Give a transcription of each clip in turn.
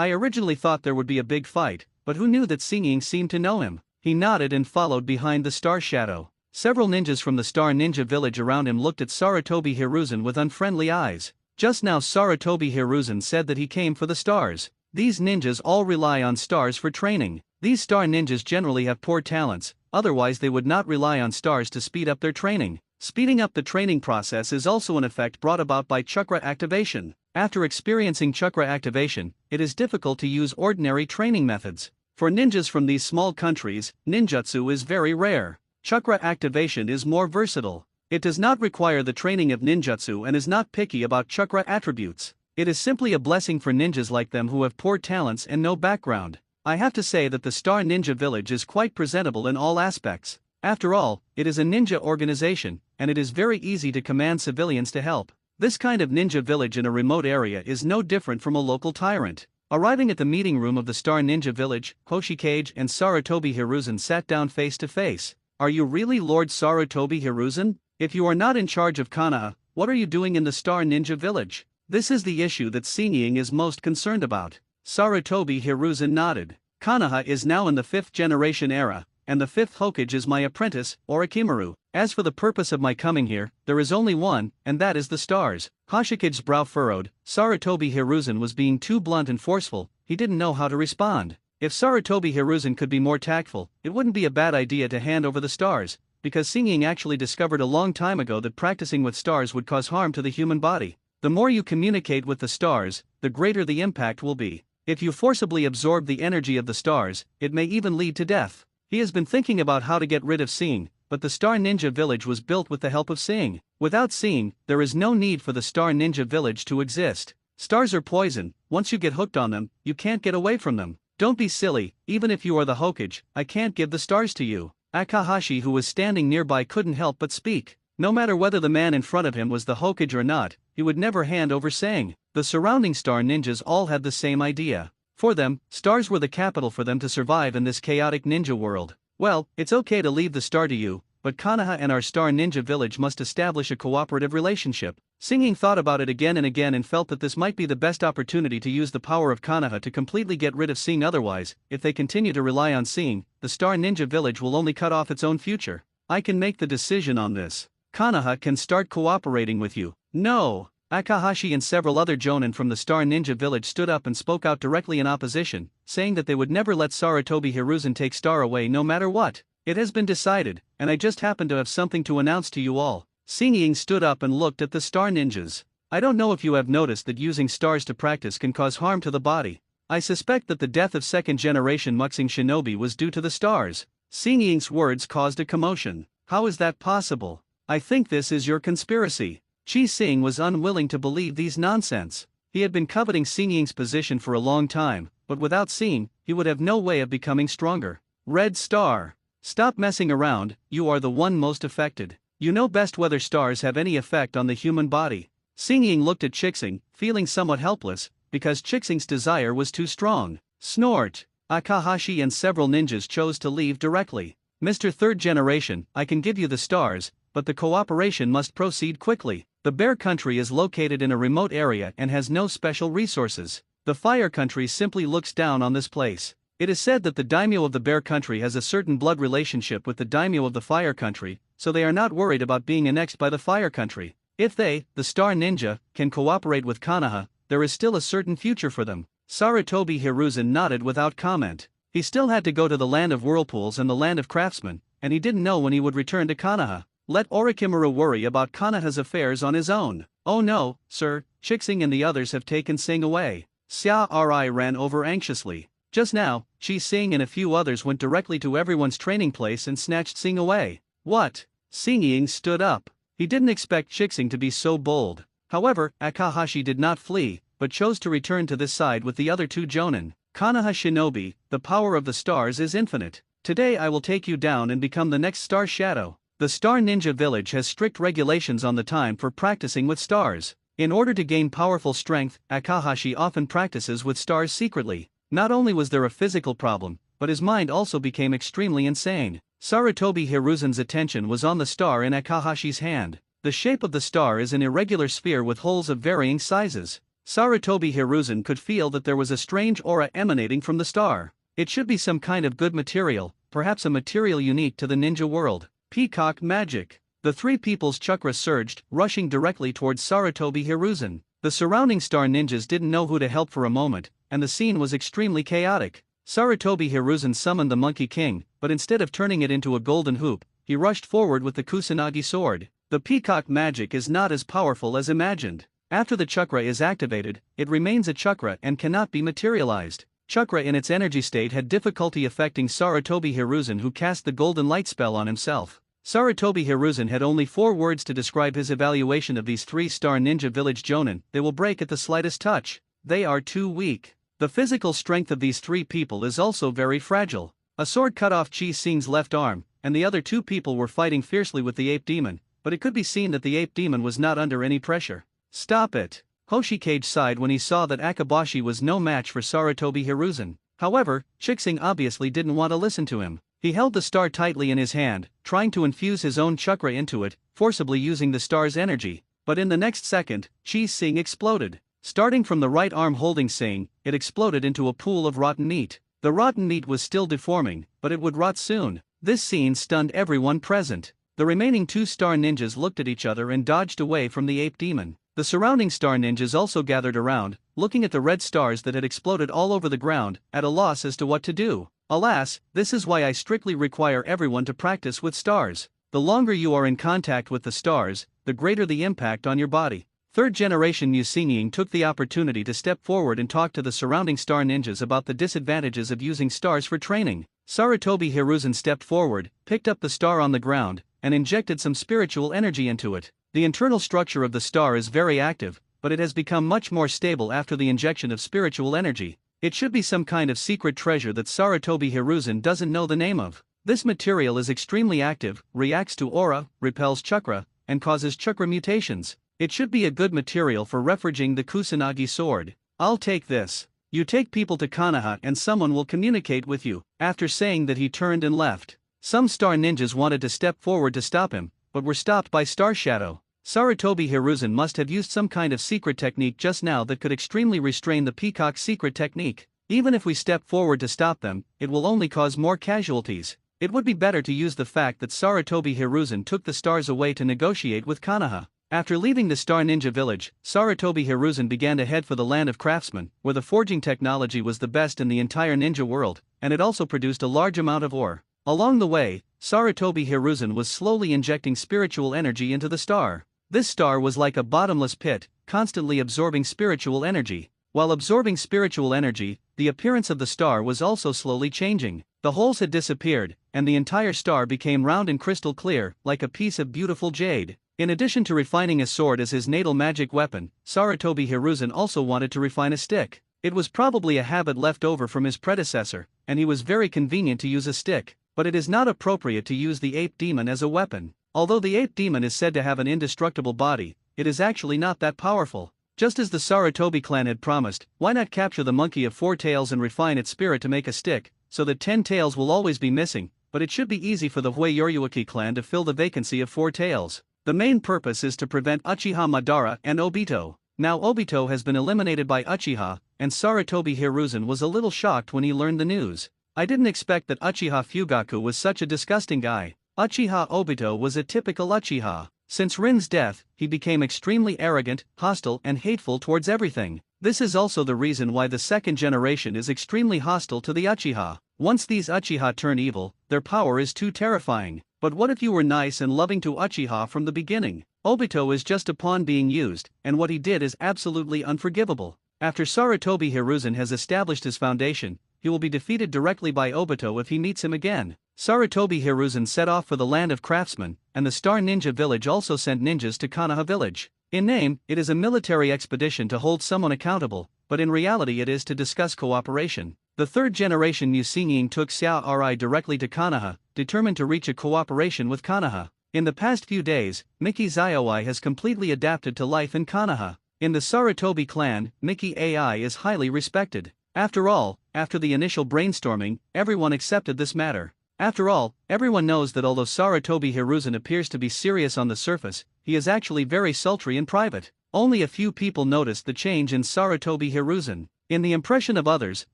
I originally thought there would be a big fight, but who knew that Singing seemed to know him? He nodded and followed behind the star shadow. Several ninjas from the star ninja village around him looked at Sarutobi Hiruzen with unfriendly eyes. Just now Sarutobi Hiruzen said that he came for the stars. These ninjas all rely on stars for training. These star ninjas generally have poor talents, otherwise they would not rely on stars to speed up their training. Speeding up the training process is also an effect brought about by chakra activation. After experiencing chakra activation, it is difficult to use ordinary training methods. For ninjas from these small countries, ninjutsu is very rare. Chakra activation is more versatile. It does not require the training of ninjutsu and is not picky about chakra attributes. It is simply a blessing for ninjas like them who have poor talents and no background. I have to say that the Star Ninja Village is quite presentable in all aspects. After all, it is a ninja organization, and it is very easy to command civilians to help. This kind of ninja village in a remote area is no different from a local tyrant. Arriving at the meeting room of the Star Ninja Village, Hokage and Sarutobi Hiruzen sat down face to face. Are you really Lord Sarutobi Hiruzen? If you are not in charge of Konoha, what are you doing in the Star Ninja Village? This is the issue that Singing is most concerned about. Sarutobi Hiruzen nodded. Konoha is now in the 5th generation era, and the 5th Hokage is my apprentice, Orochimaru. As for the purpose of my coming here, there is only one, and that is the stars. Hoshicage's brow furrowed. Sarutobi Hiruzen was being too blunt and forceful, he didn't know how to respond. If Sarutobi Hiruzen could be more tactful, it wouldn't be a bad idea to hand over the stars, because Singing actually discovered a long time ago that practicing with stars would cause harm to the human body. The more you communicate with the stars, the greater the impact will be. If you forcibly absorb the energy of the stars, it may even lead to death. He has been thinking about how to get rid of Singing, but the Star Ninja Village was built with the help of Singing. Without Singing, there is no need for the Star Ninja Village to exist. Stars are poison, once you get hooked on them, you can't get away from them. Don't be silly, even if you are the Hokage, I can't give the stars to you. Akahashi, who was standing nearby, couldn't help but speak. No matter whether the man in front of him was the Hokage or not, he would never hand over Sang. The surrounding star ninjas all had the same idea. For them, stars were the capital for them to survive in this chaotic ninja world. Well, it's okay to leave the star to you, but Konoha and our Star Ninja Village must establish a cooperative relationship. Singing thought about it again and again and felt that this might be the best opportunity to use the power of Konoha to completely get rid of Sing. Otherwise, if they continue to rely on Sing, the Star Ninja Village will only cut off its own future. I can make the decision on this. Konoha can start cooperating with you. No! Akahashi and several other jonin from the Star Ninja Village stood up and spoke out directly in opposition, saying that they would never let Sarutobi Hiruzen take Star away no matter what. It has been decided, and I just happen to have something to announce to you all. Singing stood up and looked at the Star Ninjas. I don't know if you have noticed that using stars to practice can cause harm to the body. I suspect that the death of 2nd generation Muxing Shinobi was due to the stars. Singing's words caused a commotion. How is that possible? I think this is your conspiracy. Chi Sing was unwilling to believe these nonsense. He had been coveting Singing's position for a long time, but without Sing, he would have no way of becoming stronger. Red Star. Stop messing around, you are the one most affected. You know best whether stars have any effect on the human body. Singing looked at Chixing, feeling somewhat helpless, because Chixing's desire was too strong. Snort. Akahashi and several ninjas chose to leave directly. Mr. 3rd Generation, I can give you the stars, but the cooperation must proceed quickly. The Bear Country is located in a remote area and has no special resources. The Fire Country simply looks down on this place. It is said that the daimyo of the Bear Country has a certain blood relationship with the daimyo of the Fire Country, so they are not worried about being annexed by the Fire Country. If they, the Star Ninja, can cooperate with Konoha, there is still a certain future for them. Sarutobi Hiruzen nodded without comment. He still had to go to the land of whirlpools and the land of craftsmen, and he didn't know when he would return to Konoha. Let Orochimaru worry about Konoha's affairs on his own. Oh no, sir, Chixing and the others have taken Sing away. Xia Ri ran over anxiously. Just now, Chi Sing and a few others went directly to everyone's training place and snatched Sing away. What? Singing stood up. He didn't expect Chixing to be so bold. However, Akahashi did not flee, but chose to return to this side with the other 2 jonin. Konoha Shinobi, the power of the stars is infinite. Today I will take you down and become the next Star Shadow. The Star Ninja Village has strict regulations on the time for practicing with stars. In order to gain powerful strength, Akahashi often practices with stars secretly. Not only was there a physical problem, but his mind also became extremely insane. Sarutobi Hiruzen's attention was on the star in Akahashi's hand. The shape of the star is an irregular sphere with holes of varying sizes. Sarutobi Hiruzen could feel that there was a strange aura emanating from the star. It should be some kind of good material, perhaps a material unique to the ninja world. Peacock magic. The three people's chakra surged, rushing directly towards Sarutobi Hiruzen. The surrounding star ninjas didn't know who to help for a moment, and the scene was extremely chaotic. Sarutobi Hiruzen summoned the Monkey King, but instead of turning it into a golden hoop, he rushed forward with the Kusanagi sword. The peacock magic is not as powerful as imagined. After the chakra is activated, it remains a chakra and cannot be materialized. Chakra in its energy state had difficulty affecting Sarutobi Hiruzen, who cast the golden light spell on himself. Sarutobi Hiruzen had only 4 words to describe his evaluation of these 3-star ninja village jonin: they will break at the slightest touch. They are too weak. The physical strength of these 3 people is also very fragile. A sword cut off Chi Xing's left arm, and the other 2 people were fighting fiercely with the ape demon, but it could be seen that the ape demon was not under any pressure. Stop it! Hoshikage sighed when he saw that Akabashi was no match for Sarutobi Hiruzen. However, Chixing obviously didn't want to listen to him. He held the star tightly in his hand, trying to infuse his own chakra into it, forcibly using the star's energy. But in the next second, Chi Xing exploded. Starting from the right arm holding Xing, it exploded into a pool of rotten meat. The rotten meat was still deforming, but it would rot soon. This scene stunned everyone present. The remaining 2 star ninjas looked at each other and dodged away from the ape demon. The surrounding star ninjas also gathered around, looking at the red stars that had exploded all over the ground, at a loss as to what to do. Alas, this is why I strictly require everyone to practice with stars. The longer you are in contact with the stars, the greater the impact on your body. Third generation Mu Xingying took the opportunity to step forward and talk to the surrounding star ninjas about the disadvantages of using stars for training. Sarutobi Hiruzen stepped forward, picked up the star on the ground, and injected some spiritual energy into it. The internal structure of the star is very active, but it has become much more stable after the injection of spiritual energy. It should be some kind of secret treasure that Sarutobi Hiruzen doesn't know the name of. This material is extremely active, reacts to aura, repels chakra, and causes chakra mutations. It should be a good material for reforging the Kusanagi sword. I'll take this. You take people to Konoha and someone will communicate with you. After saying that, he turned and left. Some star ninjas wanted to step forward to stop him, but were stopped by Star Shadow. Sarutobi Hiruzen must have used some kind of secret technique just now that could extremely restrain the peacock's secret technique. Even if we step forward to stop them, it will only cause more casualties. It would be better to use the fact that Sarutobi Hiruzen took the stars away to negotiate with Konoha. After leaving the Star Ninja village, Sarutobi Hiruzen began to head for the land of craftsmen, where the forging technology was the best in the entire ninja world, and it also produced a large amount of ore. Along the way, Sarutobi Hiruzen was slowly injecting spiritual energy into the star. This star was like a bottomless pit, constantly absorbing spiritual energy. While absorbing spiritual energy, the appearance of the star was also slowly changing. The holes had disappeared, and the entire star became round and crystal clear, like a piece of beautiful jade. In addition to refining a sword as his natal magic weapon, Sarutobi Hiruzen also wanted to refine a stick. It was probably a habit left over from his predecessor, and he was very convenient to use a stick. But it is not appropriate to use the ape demon as a weapon. Although the ape demon is said to have an indestructible body, it is actually not that powerful. Just as the Sarutobi clan had promised, why not capture the monkey of 4 tails and refine its spirit to make a stick, so that 10 tails will always be missing, but it should be easy for the Hui Yoryuki clan to fill the vacancy of 4 tails. The main purpose is to prevent Uchiha Madara and Obito. Now Obito has been eliminated by Uchiha, and Sarutobi Hiruzen was a little shocked when he learned the news. I didn't expect that Uchiha Fugaku was such a disgusting guy. Uchiha Obito was a typical Uchiha. Since Rin's death, he became extremely arrogant, hostile, and hateful towards everything. This is also the reason why the second generation is extremely hostile to the Uchiha. Once these Uchiha turn evil, their power is too terrifying. But what if you were nice and loving to Uchiha from the beginning? Obito is just a pawn being used, and what he did is absolutely unforgivable. After Sarutobi Hiruzen has established his foundation, he will be defeated directly by Obito if he meets him again. Sarutobi Hiruzen set off for the land of craftsmen, and the Star Ninja village also sent ninjas to Konoha village. In name, it is a military expedition to hold someone accountable, but in reality it is to discuss cooperation. The third generation Mu Xingying took Xiao Ri directly to Konoha, determined to reach a cooperation with Konoha. In the past few days, Miki Zaioi has completely adapted to life in Konoha. In the Sarutobi clan, Miki AI is highly respected. After all, after the initial brainstorming, everyone accepted this matter. After all, everyone knows that although Sarutobi Hiruzen appears to be serious on the surface, he is actually very sultry in private. Only a few people noticed the change in Sarutobi Hiruzen. In the impression of others,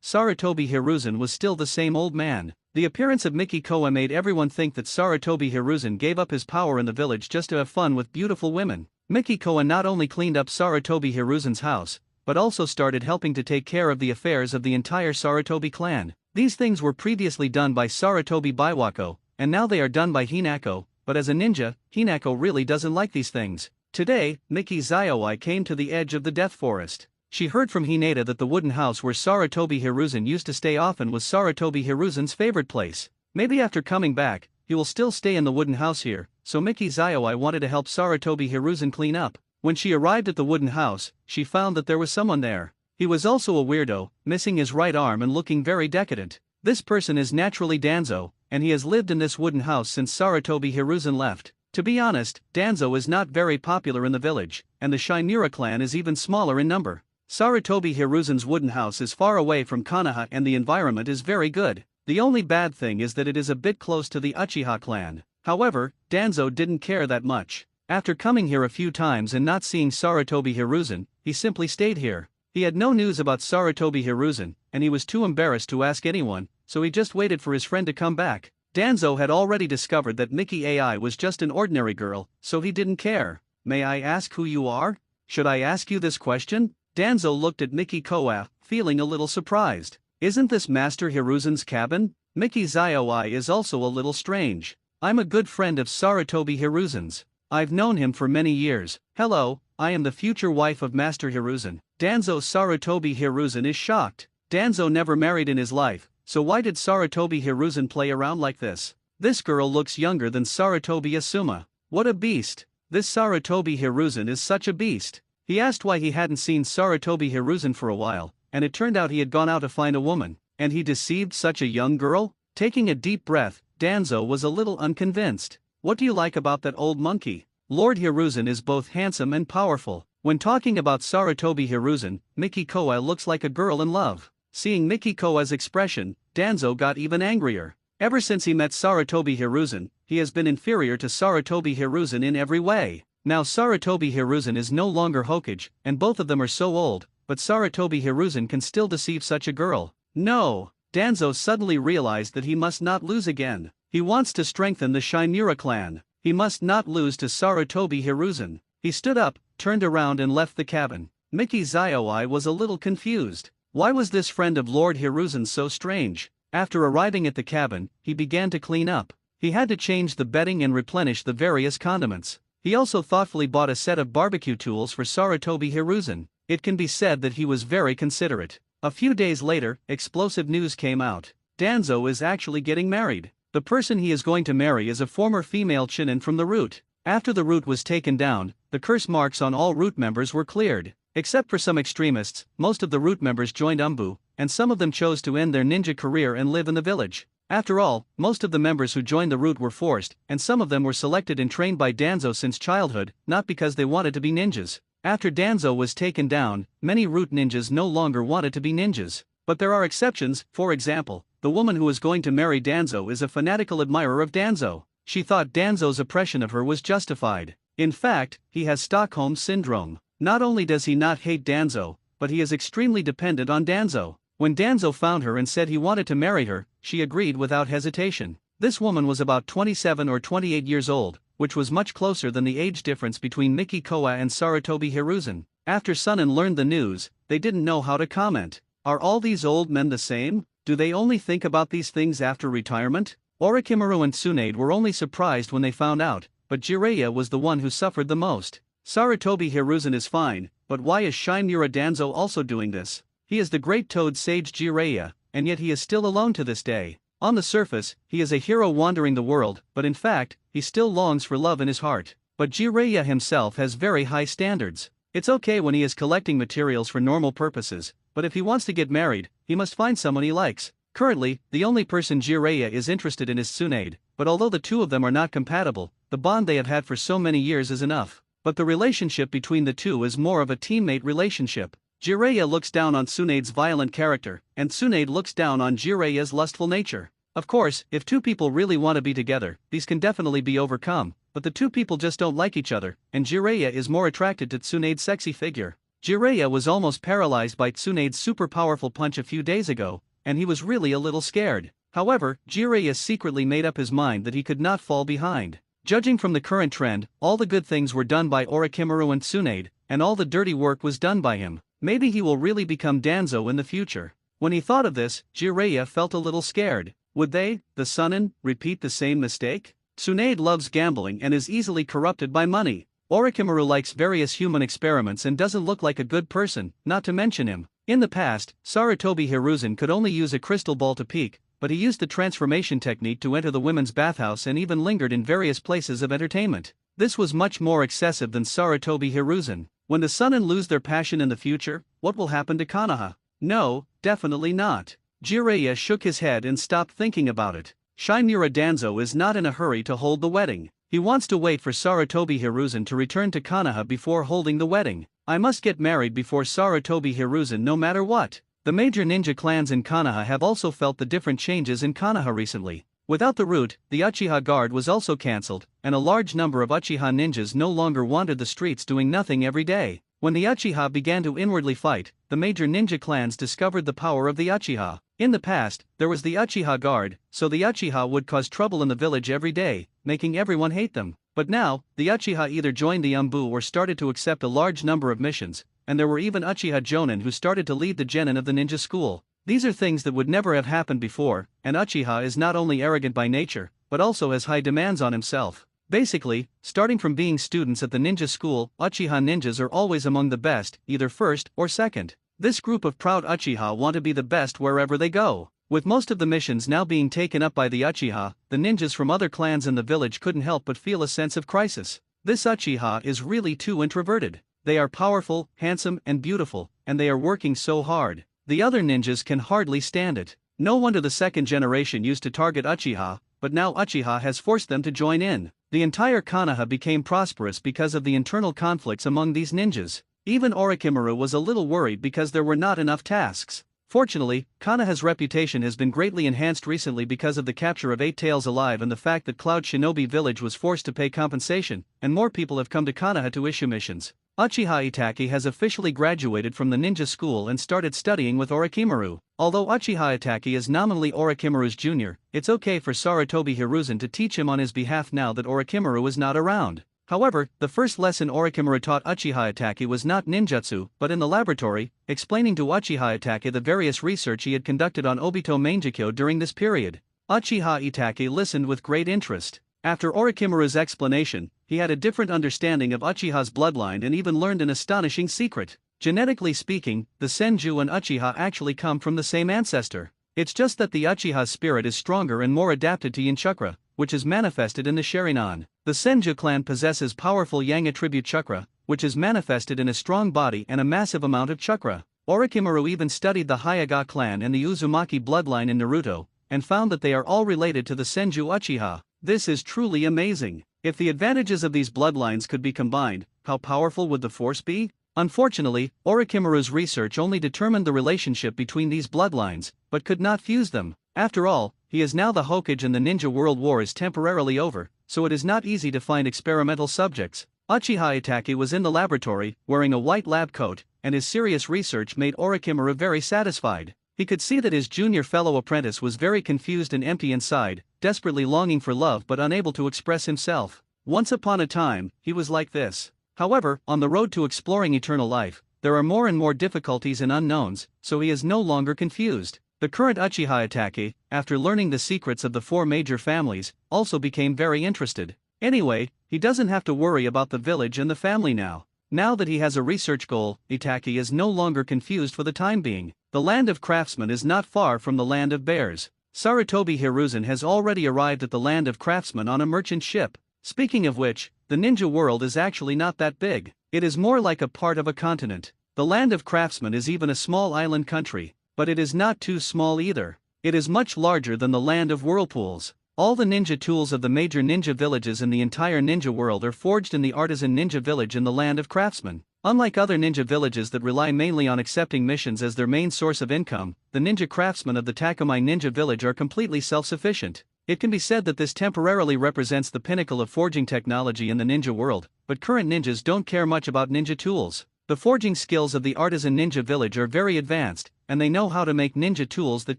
Sarutobi Hiruzen was still the same old man. The appearance of Miki Koa made everyone think that Sarutobi Hiruzen gave up his power in the village just to have fun with beautiful women. Miki Koa not only cleaned up Sarutobi Hiruzen's house, but also started helping to take care of the affairs of the entire Sarutobi clan. These things were previously done by Sarutobi Biwako, and now they are done by Hinako, but as a ninja, Hinako really doesn't like these things. Today, Miki Zaioi came to the edge of the death forest. She heard from Hinata that the wooden house where Sarutobi Hiruzen used to stay often was Sarutobi Hiruzen's favorite place. Maybe after coming back, he will still stay in the wooden house here, so Miki Zaioi wanted to help Sarutobi Hiruzen clean up. When she arrived at the wooden house, she found that there was someone there. He was also a weirdo, missing his right arm and looking very decadent. This person is naturally Danzo, and he has lived in this wooden house since Sarutobi Hiruzen left. To be honest, Danzo is not very popular in the village, and the Shinura clan is even smaller in number. Sarutobi Hiruzen's wooden house is far away from Konoha and the environment is very good. The only bad thing is that it is a bit close to the Uchiha clan. However, Danzo didn't care that much. After coming here a few times and not seeing Sarutobi Hiruzen, he simply stayed here. He had no news about Sarutobi Hiruzen, and he was too embarrassed to ask anyone, so he just waited for his friend to come back. Danzo had already discovered that Miki Ai was just an ordinary girl, so he didn't care. May I ask who you are? Should I ask you this question? Danzo looked at Miki Koa, feeling a little surprised. Isn't this Master Hiruzen's cabin? Miki Zaioi is also a little strange. I'm a good friend of Sarutobi Hiruzen's. I've known him for many years. Hello, I am the future wife of Master Hiruzen. Danzo Sarutobi Hiruzen is shocked. Danzo never married in his life, so why did Sarutobi Hiruzen play around like this? This girl looks younger than Sarutobi Asuma. What a beast. This Sarutobi Hiruzen is such a beast. He asked why he hadn't seen Sarutobi Hiruzen for a while, and it turned out he had gone out to find a woman, and he deceived such a young girl? Taking a deep breath, Danzo was a little unconvinced. What do you like about that old monkey? Lord Hiruzen is both handsome and powerful. When talking about Sarutobi Hiruzen, Miki Koa looks like a girl in love. Seeing Miki Koa's expression, Danzo got even angrier. Ever since he met Sarutobi Hiruzen, he has been inferior to Sarutobi Hiruzen in every way. Now Sarutobi Hiruzen is no longer Hokage, and both of them are so old, but Sarutobi Hiruzen can still deceive such a girl. No! Danzo suddenly realized that he must not lose again. He wants to strengthen the Shinura clan. He must not lose to Sarutobi Hiruzen. He stood up, turned around and left the cabin. Miki Zaioi was a little confused. Why was this friend of Lord Hiruzen so strange? After arriving at the cabin, he began to clean up. He had to change the bedding and replenish the various condiments. He also thoughtfully bought a set of barbecue tools for Sarutobi Hiruzen. It can be said that he was very considerate. A few days later, explosive news came out. Danzo is actually getting married. The person he is going to marry is a former female Chunin from the root. After the root was taken down, the curse marks on all root members were cleared. Except for some extremists, most of the root members joined Umbu, and some of them chose to end their ninja career and live in the village. After all, most of the members who joined the root were forced, and some of them were selected and trained by Danzo since childhood, not because they wanted to be ninjas. After Danzo was taken down, many root ninjas no longer wanted to be ninjas. But there are exceptions. For example, the woman who is going to marry Danzo is a fanatical admirer of Danzo. She thought Danzo's oppression of her was justified. In fact, he has Stockholm Syndrome. Not only does he not hate Danzo, but he is extremely dependent on Danzo. When Danzo found her and said he wanted to marry her, she agreed without hesitation. This woman was about 27 or 28 years old, which was much closer than the age difference between Miki Koa and Sarutobi Hiruzen. After Sunan learned the news, they didn't know how to comment. Are all these old men the same? Do they only think about these things after retirement? Orochimaru and Tsunade were only surprised when they found out, but Jiraiya was the one who suffered the most. Sarutobi Hiruzen is fine, but why is Shinura Danzo also doing this? He is the great toad sage Jiraiya, and yet he is still alone to this day. On the surface, he is a hero wandering the world, but in fact, he still longs for love in his heart. But Jiraiya himself has very high standards. It's okay when he is collecting materials for normal purposes, but if he wants to get married, he must find someone he likes. Currently, the only person Jiraiya is interested in is Tsunade, but although the two of them are not compatible, the bond they have had for so many years is enough. But the relationship between the two is more of a teammate relationship. Jiraiya looks down on Tsunade's violent character, and Tsunade looks down on Jiraiya's lustful nature. Of course, if two people really want to be together, these can definitely be overcome, but the two people just don't like each other, and Jiraiya is more attracted to Tsunade's sexy figure. Jiraiya was almost paralyzed by Tsunade's super powerful punch a few days ago, and he was really a little scared. However, Jiraiya secretly made up his mind that he could not fall behind. Judging from the current trend, all the good things were done by Orochimaru and Tsunade, and all the dirty work was done by him. Maybe he will really become Danzo in the future. When he thought of this, Jiraiya felt a little scared. Would they, the Sunin, repeat the same mistake? Tsunade loves gambling and is easily corrupted by money. Orochimaru likes various human experiments and doesn't look like a good person, not to mention him. In the past, Sarutobi Hiruzen could only use a crystal ball to peek, but he used the transformation technique to enter the women's bathhouse and even lingered in various places of entertainment. This was much more excessive than Sarutobi Hiruzen. When the Sunin lose their passion in the future, what will happen to Konoha? No, definitely not. Jiraiya shook his head and stopped thinking about it. Shinmura Danzo is not in a hurry to hold the wedding. He wants to wait for Sarutobi Hiruzen to return to Konoha before holding the wedding. I must get married before Sarutobi Hiruzen no matter what. The major ninja clans in Konoha have also felt the different changes in Konoha recently. Without the route, the Uchiha Guard was also cancelled, and a large number of Uchiha ninjas no longer wandered the streets doing nothing every day. When the Uchiha began to inwardly fight, the major ninja clans discovered the power of the Uchiha. In the past, there was the Uchiha Guard, so the Uchiha would cause trouble in the village every day, making everyone hate them. But now, the Uchiha either joined the Umbu or started to accept a large number of missions, and there were even Uchiha Jonin who started to lead the genin of the ninja school. These are things that would never have happened before, and Uchiha is not only arrogant by nature, but also has high demands on himself. Basically, starting from being students at the ninja school, Uchiha ninjas are always among the best, either first or second. This group of proud Uchiha want to be the best wherever they go. With most of the missions now being taken up by the Uchiha, the ninjas from other clans in the village couldn't help but feel a sense of crisis. This Uchiha is really too introverted. They are powerful, handsome, and beautiful, and they are working so hard. The other ninjas can hardly stand it. No wonder the second generation used to target Uchiha, but now Uchiha has forced them to join in. The entire Konoha became prosperous because of the internal conflicts among these ninjas. Even Orochimaru was a little worried because there were not enough tasks. Fortunately, Konoha's reputation has been greatly enhanced recently because of the capture of 8 Tails alive and the fact that Cloud Shinobi Village was forced to pay compensation, and more people have come to Konoha to issue missions. Uchiha Itachi has officially graduated from the ninja school and started studying with Orochimaru. Although Uchiha Itachi is nominally Orochimaru's junior, it's okay for Sarutobi Hiruzen to teach him on his behalf now that Orochimaru is not around. However, the first lesson Orochimaru taught Uchiha Itachi was not ninjutsu, but in the laboratory, explaining to Uchiha Itachi the various research he had conducted on Obito Mangekyo during this period. Uchiha Itachi listened with great interest. After Orochimaru's explanation, he had a different understanding of Uchiha's bloodline and even learned an astonishing secret. Genetically speaking, the Senju and Uchiha actually come from the same ancestor. It's just that the Uchiha's spirit is stronger and more adapted to Yin chakra, which is manifested in the Sharingan. The Senju clan possesses powerful Yang attribute chakra, which is manifested in a strong body and a massive amount of chakra. Orochimaru even studied the Hyuga clan and the Uzumaki bloodline in Naruto, and found that they are all related to the Senju Uchiha. This is truly amazing. If the advantages of these bloodlines could be combined, how powerful would the force be? Unfortunately, Orochimaru's research only determined the relationship between these bloodlines, but could not fuse them. After all, he is now the Hokage and the Ninja World War is temporarily over, so it is not easy to find experimental subjects. Uchiha Itachi was in the laboratory, wearing a white lab coat, and his serious research made Orochimaru very satisfied. He could see that his junior fellow apprentice was very confused and empty inside, desperately longing for love but unable to express himself. Once upon a time, he was like this. However, on the road to exploring eternal life, there are more and more difficulties and unknowns, so he is no longer confused. The current Uchiha Itachi, after learning the secrets of the 4 major families, also became very interested. Anyway, he doesn't have to worry about the village and the family now. Now that he has a research goal, Itachi is no longer confused for the time being. The land of craftsmen is not far from the land of bears. Sarutobi Hiruzen has already arrived at the land of craftsmen on a merchant ship. Speaking of which, the ninja world is actually not that big. It is more like a part of a continent. The land of craftsmen is even a small island country, but it is not too small either. It is much larger than the land of whirlpools. All the ninja tools of the major ninja villages in the entire ninja world are forged in the artisan ninja village in the land of craftsmen. Unlike other ninja villages that rely mainly on accepting missions as their main source of income, the ninja craftsmen of the Takamai ninja village are completely self-sufficient. It can be said that this temporarily represents the pinnacle of forging technology in the ninja world, but current ninjas don't care much about ninja tools. The forging skills of the artisan ninja village are very advanced, and they know how to make ninja tools that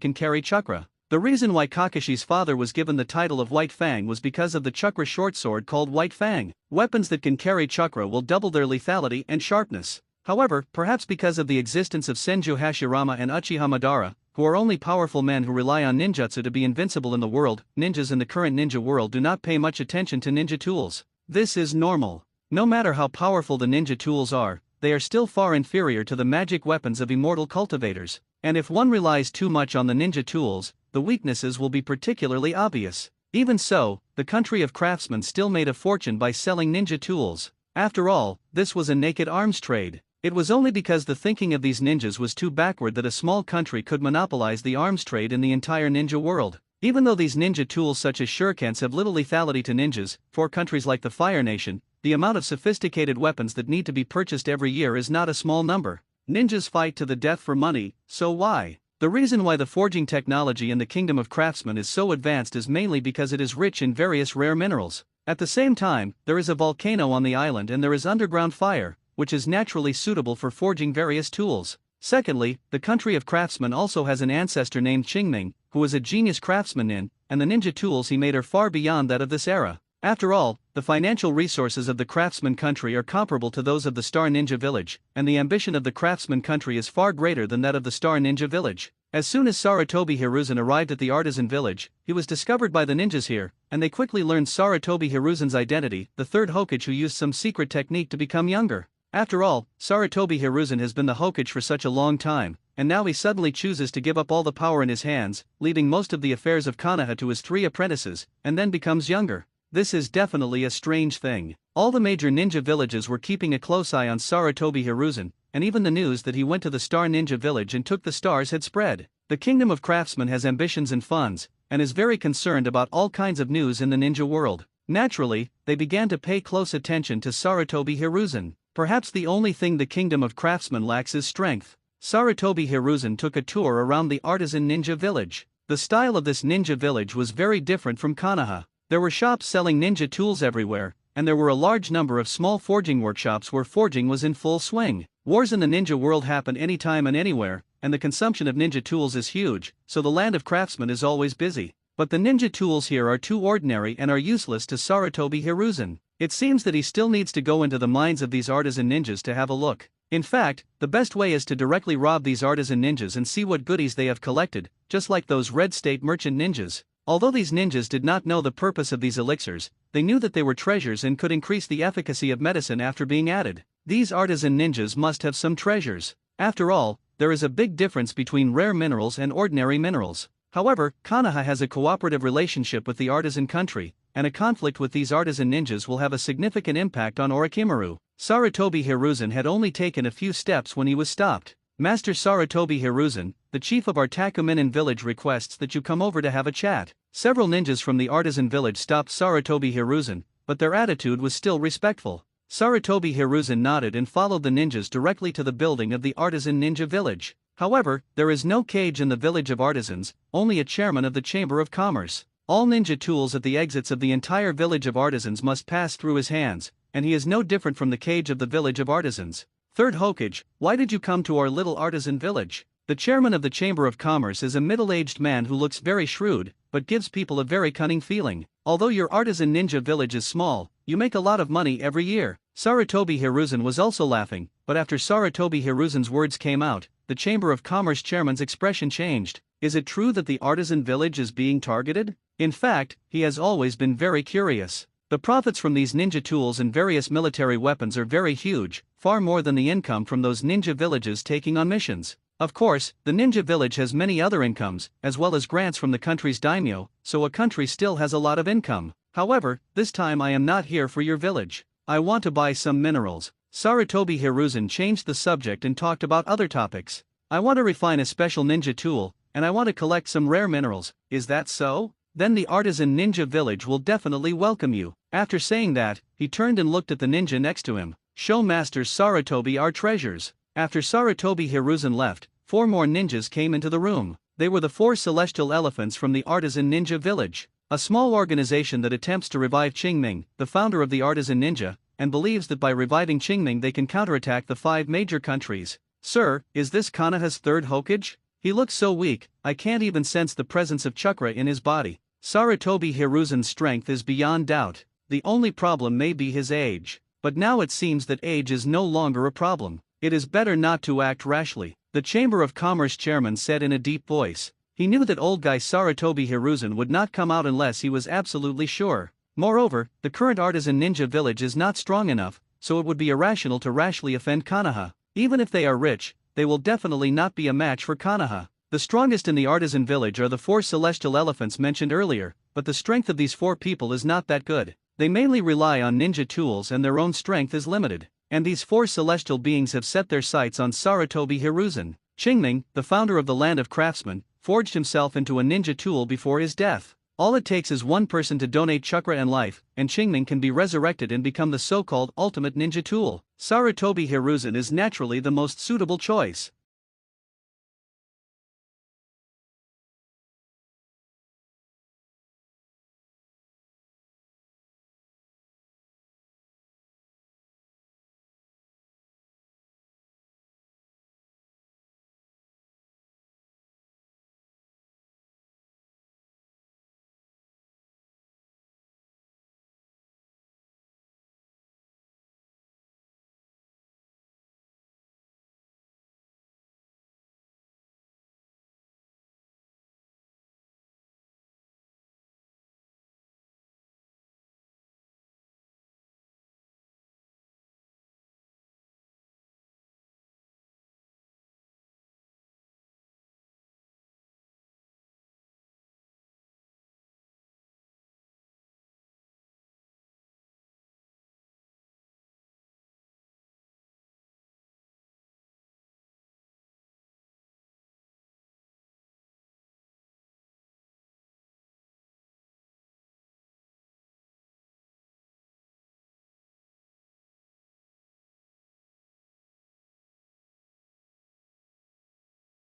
can carry chakra. The reason why Kakashi's father was given the title of White Fang was because of the chakra short sword called White Fang. Weapons that can carry chakra will double their lethality and sharpness. However, perhaps because of the existence of Senju Hashirama and Uchiha Madara, who are only powerful men who rely on ninjutsu to be invincible in the world, ninjas in the current ninja world do not pay much attention to ninja tools. This is normal. No matter how powerful the ninja tools are, they are still far inferior to the magic weapons of immortal cultivators, and if one relies too much on the ninja tools, the weaknesses will be particularly obvious. Even so, the country of craftsmen still made a fortune by selling ninja tools. After all, this was a naked arms trade. It was only because the thinking of these ninjas was too backward that a small country could monopolize the arms trade in the entire ninja world. Even though these ninja tools such as shurikens have little lethality to ninjas, for countries like the Fire Nation, the amount of sophisticated weapons that need to be purchased every year is not a small number. Ninjas fight to the death for money, so why? The reason why the forging technology in the Kingdom of Craftsmen is so advanced is mainly because it is rich in various rare minerals. At the same time, there is a volcano on the island and there is underground fire, which is naturally suitable for forging various tools. Secondly, the country of craftsmen also has an ancestor named Qingming, who is a genius craftsman and the ninja tools he made are far beyond that of this era. After all, the financial resources of the craftsman country are comparable to those of the Star Ninja Village, and the ambition of the craftsman country is far greater than that of the Star Ninja Village. As soon as Sarutobi Hiruzen arrived at the artisan village, he was discovered by the ninjas here, and they quickly learned Sarutobi Hiruzen's identity, the third hokage who used some secret technique to become younger. After all, Sarutobi Hiruzen has been the hokage for such a long time, and now he suddenly chooses to give up all the power in his hands, leaving most of the affairs of Konoha to his 3 apprentices, and then becomes younger. This is definitely a strange thing. All the major ninja villages were keeping a close eye on Sarutobi Hiruzen, and even the news that he went to the Star Ninja Village and took the stars had spread. The Kingdom of Craftsmen has ambitions and funds, and is very concerned about all kinds of news in the ninja world. Naturally, they began to pay close attention to Sarutobi Hiruzen. Perhaps the only thing the Kingdom of Craftsmen lacks is strength. Sarutobi Hiruzen took a tour around the artisan ninja village. The style of this ninja village was very different from Konoha. There were shops selling ninja tools everywhere, and there were a large number of small forging workshops where forging was in full swing. Wars in the ninja world happen anytime and anywhere, and the consumption of ninja tools is huge, so the land of craftsmen is always busy. But the ninja tools here are too ordinary and are useless to Sarutobi Hiruzen. It seems that he still needs to go into the minds of these artisan ninjas to have a look. In fact, the best way is to directly rob these artisan ninjas and see what goodies they have collected, just like those Red State merchant ninjas. Although these ninjas did not know the purpose of these elixirs, they knew that they were treasures and could increase the efficacy of medicine after being added. These artisan ninjas must have some treasures. After all, there is a big difference between rare minerals and ordinary minerals. However, Konoha has a cooperative relationship with the artisan country, and a conflict with these artisan ninjas will have a significant impact on Orochimaru. Sarutobi Hiruzen had only taken a few steps when he was stopped. Master Sarutobi Hiruzen, the chief of our Takuminen village requests that you come over to have a chat. Several ninjas from the artisan village stopped Sarutobi Hiruzen, but their attitude was still respectful. Sarutobi Hiruzen nodded and followed the ninjas directly to the building of the artisan ninja village. However, there is no cage in the village of artisans, only a chairman of the Chamber of Commerce. All ninja tools at the exits of the entire village of artisans must pass through his hands, and he is no different from the cage of the village of artisans. Third Hokage, why did you come to our little artisan village? The chairman of the Chamber of Commerce is a middle-aged man who looks very shrewd, but gives people a very cunning feeling. Although your artisan ninja village is small, you make a lot of money every year. Sarutobi Hiruzen was also laughing, but after Sarutobi Hiruzen's words came out, the Chamber of Commerce chairman's expression changed. Is it true that the artisan village is being targeted? In fact, he has always been very curious. The profits from these ninja tools and various military weapons are very huge, far more than the income from those ninja villages taking on missions. Of course, the ninja village has many other incomes, as well as grants from the country's daimyo, so a country still has a lot of income. However, this time I am not here for your village. I want to buy some minerals. Sarutobi Hiruzen changed the subject and talked about other topics. I want to refine a special ninja tool, and I want to collect some rare minerals. Is that so? Then the artisan ninja village will definitely welcome you. After saying that, he turned and looked at the ninja next to him. Show Master Sarutobi our treasures. After Sarutobi Hiruzen left, 4 more ninjas came into the room. They were the 4 celestial elephants from the artisan ninja village. a small organization that attempts to revive Qingming, the founder of the artisan ninja, and believes that by reviving Qingming they can counterattack the 5 major countries. Sir, is this Konoha's third hokage? He looks so weak, I can't even sense the presence of chakra in his body. Sarutobi Hiruzen's strength is beyond doubt. The only problem may be his age. But now it seems that age is no longer a problem. It is better not to act rashly, the Chamber of Commerce chairman said in a deep voice. He knew that old guy Sarutobi Hiruzen would not come out unless he was absolutely sure. Moreover, the current artisan ninja village is not strong enough, so it would be irrational to rashly offend Konoha. Even if they are rich, they will definitely not be a match for Konoha. The strongest in the artisan village are the 4 celestial elephants mentioned earlier, but the strength of these 4 people is not that good. They mainly rely on ninja tools and their own strength is limited. And these 4 celestial beings have set their sights on Sarutobi Hiruzen. Qingming, the founder of the land of craftsmen, forged himself into a ninja tool before his death. All it takes is one person to donate chakra and life, and Qingming can be resurrected and become the so-called ultimate ninja tool. Sarutobi Hiruzen is naturally the most suitable choice.